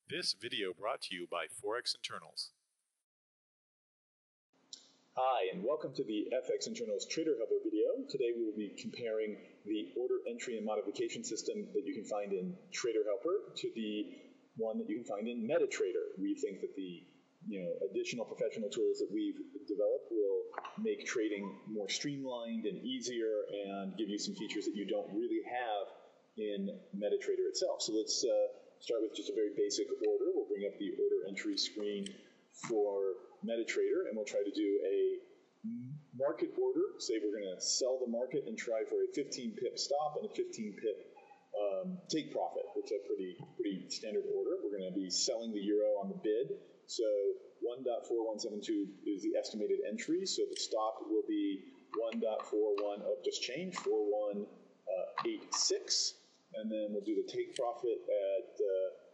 This video brought to you by Forex Internals. Hi, and welcome to the FX Internals Trader Helper video. Today we will be comparing the order entry and modification system that you can find in Trader Helper to the one that you can find in Metatrader. We think that the additional professional tools that we've developed will make trading more streamlined and easier and give you some features that you don't really have in Metatrader itself. So let's start with just a very basic order. We'll bring up the order entry screen for Metatrader, and we'll try to do a market order. Say we're going to sell the market and try for a 15 pip stop and a 15 pip take profit, which is a pretty standard order. We're going to be selling the euro on the bid. So 1.4172 is the estimated entry. So the stop will be 1.41, just change, 4186. And then we'll do the take profit at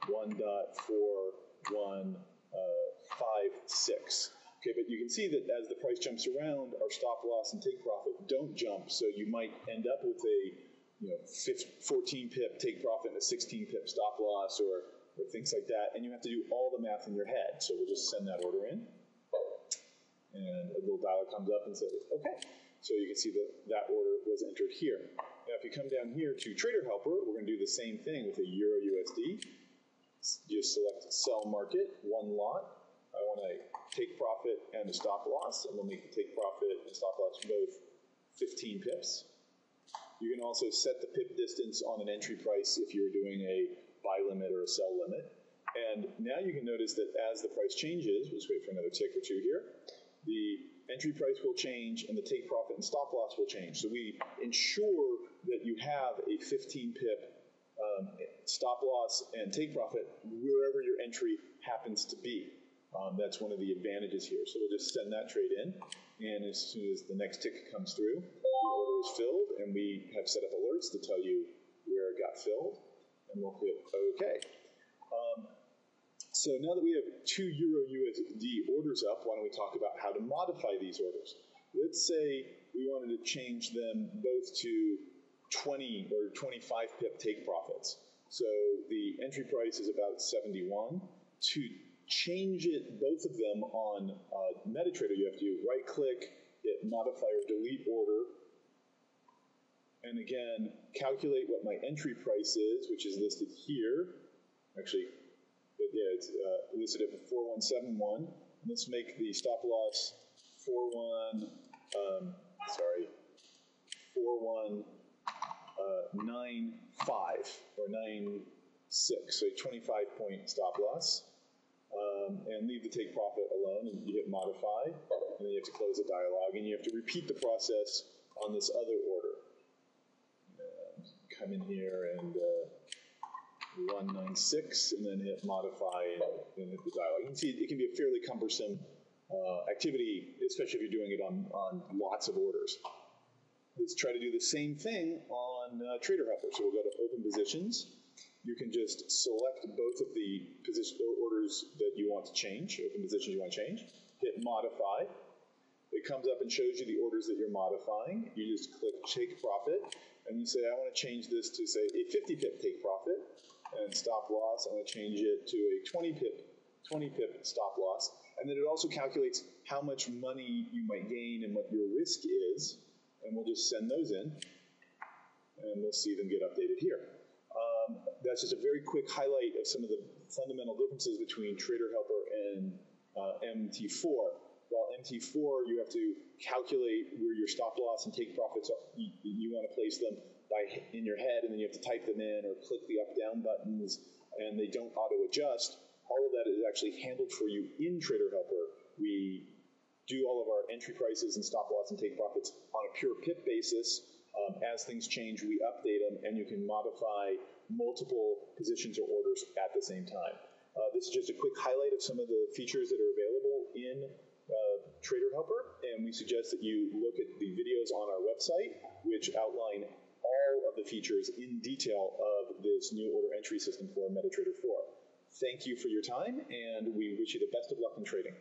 1.4156. Okay, but you can see that as the price jumps around, our stop loss and take profit don't jump. So you might end up with a 14 pip take profit and a 16 pip stop loss or things like that. And you have to do all the math in your head. So we'll just send that order in. And a little dialog comes up and says, okay. So you can see that order was entered here. Now, if you come down here to Trader Helper, we're going to do the same thing with a Euro USD. Just select Sell Market, one lot. I want a take profit and a stop loss, and we'll make the take profit and stop loss both 15 pips. You can also set the pip distance on an entry price if you're doing a buy limit or a sell limit. And now you can notice that as the price changes, we'll just wait for another tick or two here, the entry price will change and the take profit and stop loss will change. So we ensure that you have a 15 pip stop loss and take profit wherever your entry happens to be. That's one of the advantages here. So we'll just send that trade in, and as soon as the next tick comes through, the order is filled, and we have set up alerts to tell you where it got filled, and we'll hit OK. So now that we have two Euro USD orders up, why don't we talk about how to modify these orders? Let's say we wanted to change them both to 20 or 25 pip take profits. So the entry price is about 71. To change it, both of them on Metatrader, you have to right-click, hit Modify or Delete Order, and again, calculate what my entry price is, which is listed here. Actually, it's listed at 4171. And let's make the stop loss 4195 or 96, so a 25-point stop loss. And leave the take profit alone, and you hit modify, and then you have to close the dialog, and you have to repeat the process on this other order. Come in here and 196, and then hit modify and hit the dialog. You can see it can be a fairly cumbersome activity, especially if you're doing it on lots of orders. Let's try to do the same thing on Trader Helper. So we'll go to Open Positions. You can just select both of the position orders that you want to change, open positions you want to change, hit Modify. It comes up and shows you the orders that you're modifying. You just click Take Profit, and you say, I want to change this to, say, a 50 pip take profit, and stop loss, I want to change it to a 20 pip stop loss. And then it also calculates how much money you might gain and what your risk is, and we'll just send those in, and we'll see them get updated here. That's just a very quick highlight of some of the fundamental differences between Trader Helper and MT4. While MT4, you have to calculate where your stop loss and take profits are. You want to place them in your head, and then you have to type them in or click the up-down buttons, and they don't auto-adjust. All of that is actually handled for you in Trader Helper. We do all of our entry prices and stop loss and take profits on a pure pip basis. As things change, we update them, and you can modify multiple positions or orders at the same time. This is just a quick highlight of some of the features that are available in Trader Helper, and we suggest that you look at the videos on our website, which outline all of the features in detail of this new order entry system for Metatrader 4. Thank you for your time, and we wish you the best of luck in trading.